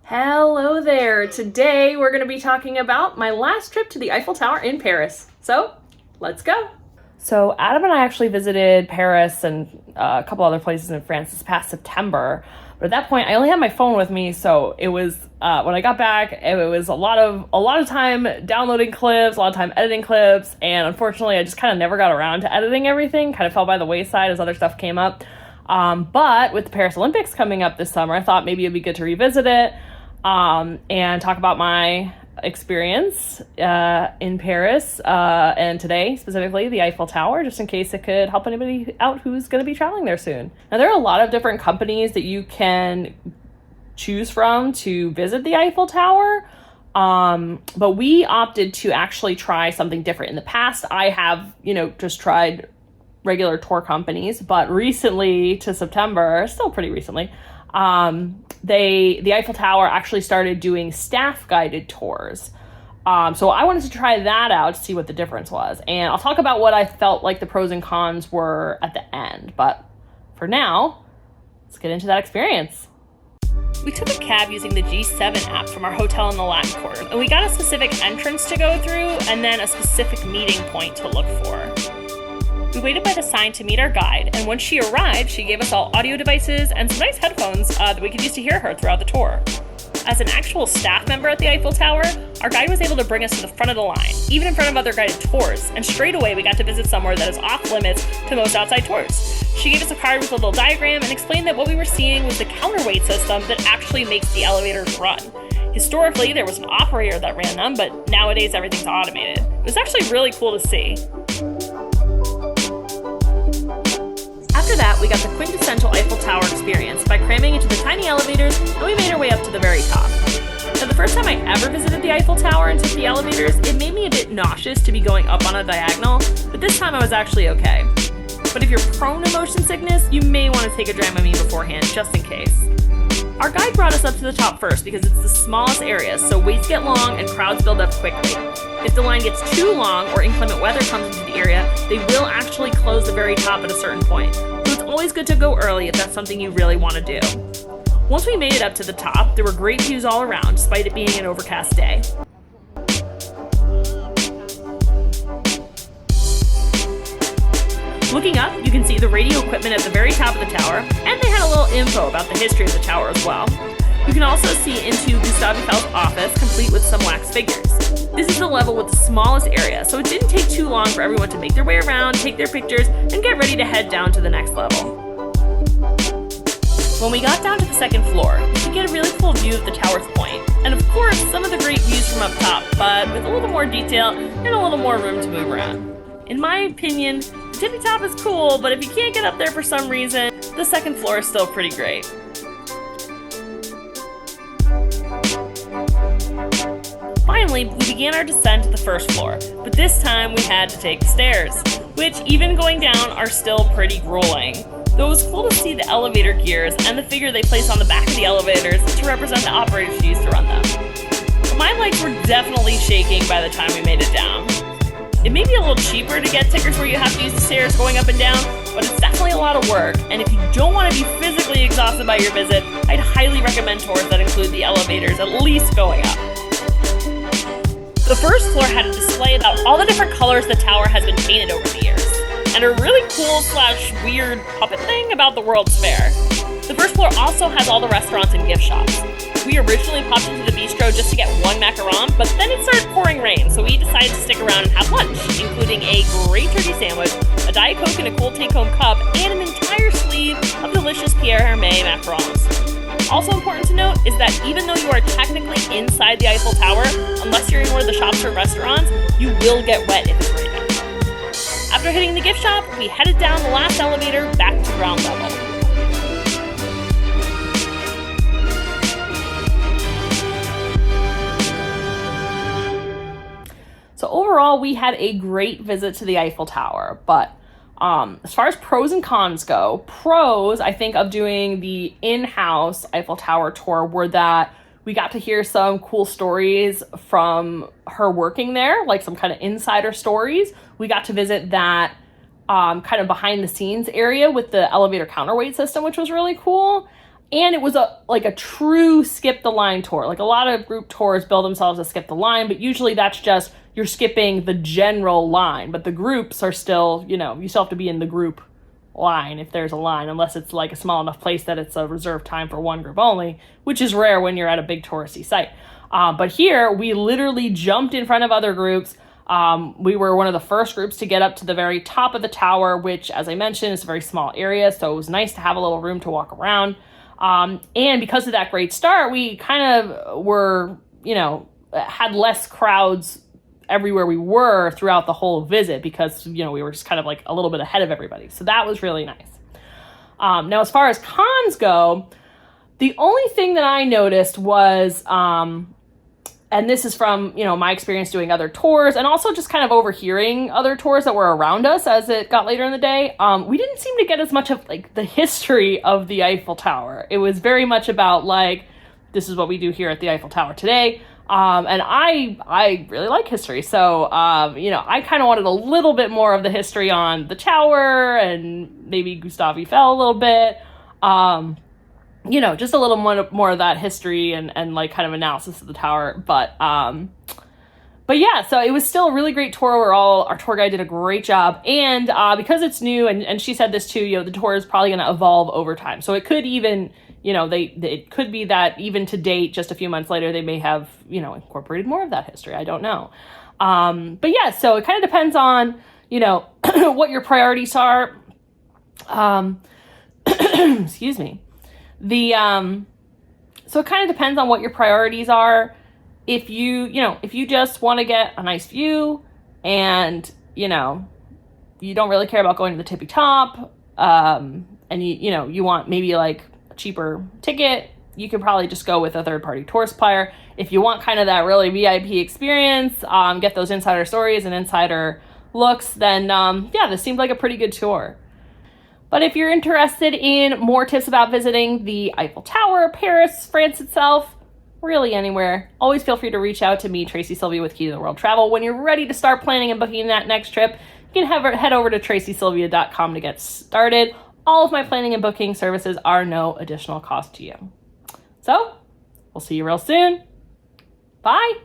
Hello there. Today we're going to be talking about my last trip to the Eiffel Tower in Paris. So, let's go. So, Adam and I actually visited Paris and a couple other places in France this past September. But at that point, I only had my phone with me, so it was when I got back, it was a lot of time downloading clips, a lot of time editing clips, and unfortunately, I just kind of never got around to editing everything. Kind of fell by the wayside as other stuff came up. But with the Paris Olympics coming up this summer, I thought maybe it'd be good to revisit it and talk about my experience in Paris and today, specifically the Eiffel Tower, just in case it could help anybody out who's going to be traveling there soon. Now, there are a lot of different companies that you can choose from to visit the Eiffel Tower, but we opted to actually try something different. In the past, I have, just tried regular tour companies, but recently to September, still pretty recently, the Eiffel Tower actually started doing staff guided tours. So I wanted to try that out to see what the difference was. And I'll talk about what I felt like the pros and cons were at the end. But for now, let's get into that experience. We took a cab using the G7 app from our hotel in the Latin Quarter, and we got a specific entrance to go through and then a specific meeting point to look for. We waited by the sign to meet our guide, and when she arrived, she gave us all audio devices and some nice headphones that we could use to hear her throughout the tour. As an actual staff member at the Eiffel Tower, our guide was able to bring us to the front of the line, even in front of other guided tours, and straight away we got to visit somewhere that is off limits to most outside tours. She gave us a card with a little diagram and explained that what we were seeing was the counterweight system that actually makes the elevators run. Historically, there was an operator that ran them, but nowadays everything's automated. It was actually really cool to see. After that, we got the quintessential Eiffel Tower experience by cramming into the tiny elevators, and we made our way up to the very top. Now, the first time I ever visited the Eiffel Tower and took the elevators, it made me a bit nauseous to be going up on a diagonal, but this time I was actually okay. But if you're prone to motion sickness, you may want to take a Dramamine beforehand, just in case. Our guide brought us up to the top first because it's the smallest area, so waits get long and crowds build up quickly. If the line gets too long or inclement weather comes into the area, they will actually close the very top at a certain point. So it's always good to go early if that's something you really want to do. Once we made it up to the top, there were great views all around, despite it being an overcast day. Looking up, you can see the radio equipment at the very top of the tower, and they had a little info about the history of the tower as well. You can also see into Gustave Eiffel's office, complete with some wax figures. This is the level with the smallest area, so it didn't take too long for everyone to make their way around, take their pictures, and get ready to head down to the next level. When we got down to the second floor, we could get a really cool view of the tower's point, and of course, some of the great views from up top, but with a little more detail and a little more room to move around. In my opinion, the tippy top is cool, but if you can't get up there for some reason, the second floor is still pretty great. Finally, we began our descent to the first floor, but this time we had to take the stairs, which, even going down, are still pretty grueling. Though it was cool to see the elevator gears and the figure they place on the back of the elevators to represent the operators who used to run them. But my legs were definitely shaking by the time we made it down. It may be a little cheaper to get tickets where you have to use the stairs going up and down, but it's definitely a lot of work, and if you don't want to be physically exhausted by your visit, I'd highly recommend tours that include the elevators at least going up. The first floor had a display about all the different colors the tower has been painted over the years, and a really cool/weird puppet thing about the World's Fair. The first floor also has all the restaurants and gift shops. We originally popped into the bistro just to get one macaron, but then it started pouring rain, so we decided to stick around and have lunch, including a great turkey sandwich, a Diet Coke in a cool take-home cup, and an entire sleeve of delicious Pierre Hermé macarons. Also important to note is that even though you are technically inside the Eiffel Tower, unless you're in one of the shops or restaurants, you will get wet if it's raining. After hitting the gift shop, we headed down the last elevator back to ground level. So overall, we had a great visit to the Eiffel Tower, but as far as pros and cons go, pros, I think, of doing the in-house Eiffel Tower tour were that we got to hear some cool stories from her working there, like some kind of insider stories. We got to visit that kind of behind the scenes area with the elevator counterweight system, which was really cool. And it was like a true skip the line tour. Like a lot of group tours bill themselves as skip the line, but usually that's just you're skipping the general line, but the groups are still, you still have to be in the group line if there's a line, unless it's like a small enough place that it's a reserved time for one group only, which is rare when you're at a big touristy site. But here we literally jumped in front of other groups. We were one of the first groups to get up to the very top of the tower, which, as I mentioned, is a very small area, so it was nice to have a little room to walk around. And because of that great start, we kind of were, had less crowds everywhere we were throughout the whole visit because, we were just kind of like a little bit ahead of everybody. So that was really nice. Now, as far as cons go, the only thing that I noticed was, and this is from, my experience doing other tours and also just kind of overhearing other tours that were around us as it got later in the day. We didn't seem to get as much of like the history of the Eiffel Tower. It was very much about like, this is what we do here at the Eiffel Tower today. And I really like history. So, I kind of wanted a little bit more of the history on the tower and maybe Gustave Eiffel a little bit. Just a little more of that history and like kind of analysis of the tower. But yeah, so it was still a really great tour where our tour guide did a great job. And because it's new, and she said this too, the tour is probably going to evolve over time. So it could even, it could be that even to date, just a few months later, they may have, incorporated more of that history. I don't know. But yeah, so it kind of depends on, what your priorities are. Excuse me. So it kind of depends on what your priorities are. If you just want to get a nice view and, you don't really care about going to the tippy top, and you want maybe like a cheaper ticket, you could probably just go with a third-party tour supplier. If you want kind of that really VIP experience, get those insider stories and insider looks, then, this seemed like a pretty good tour. But if you're interested in more tips about visiting the Eiffel Tower, Paris, France itself, really anywhere, always feel free to reach out to me, Tracy Sylvia with Key to the World Travel. When you're ready to start planning and booking that next trip, you can head over to t.sylvia.com to get started. All of my planning and booking services are no additional cost to you. So, we'll see you real soon. Bye!